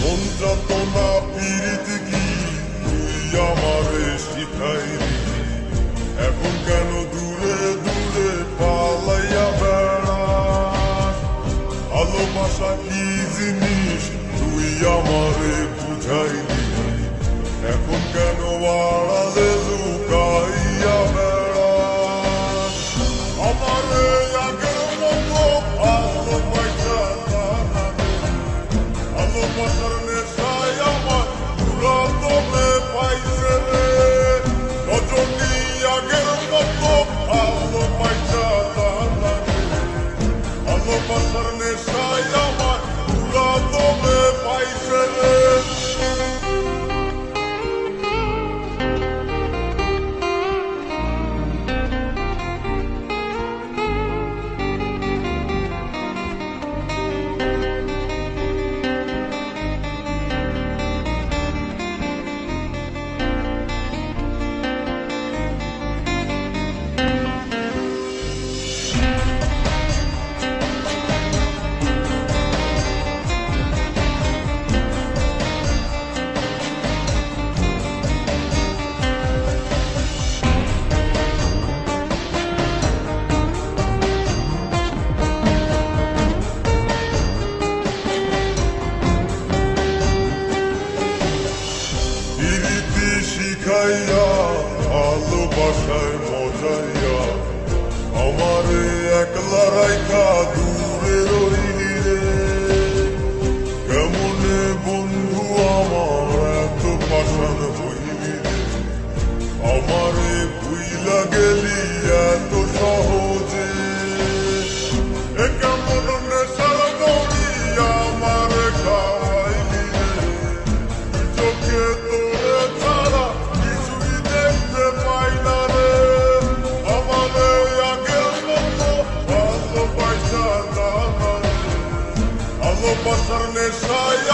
যন্ত্রণা পীড়িত কি তুই আমারে শিখাইলি, এখন কেন দূরে দূরে পালাইয়া বেড়াস? ভালোবাসা কি জিনিস তুই আমারে বুঝাইলি, এখন কেন আড়ালে লুকাইয়া বেড়াস? আমারে আগের মতো ভালোবাসা জানা ভালোবাসার নেশায় আমার পুরা দমে পাইছে রে। রজনী আগের মতো ভালোবাসা জানা ভালোবাসার নেশায় আমার পুরা দমে পাইছে রে। শিখাইয়া ভালোবাসায় মজাইয়া আমারে একলা রাইখা দূরে রইলি রে। কেমনে বন্ধু আমার এত পাষাণ হইলি রে, আমারে ভুইলা গেলি এত সহজে। কেমন নেশার বড়ি আমারে খাওয়াইলি রে, চোখে তোরে ছাড়া কিছুই দেখতে পাই না রে। আমারে আগের মতো ভালোবাসা জানা রে, ভালোবাসার নেশায়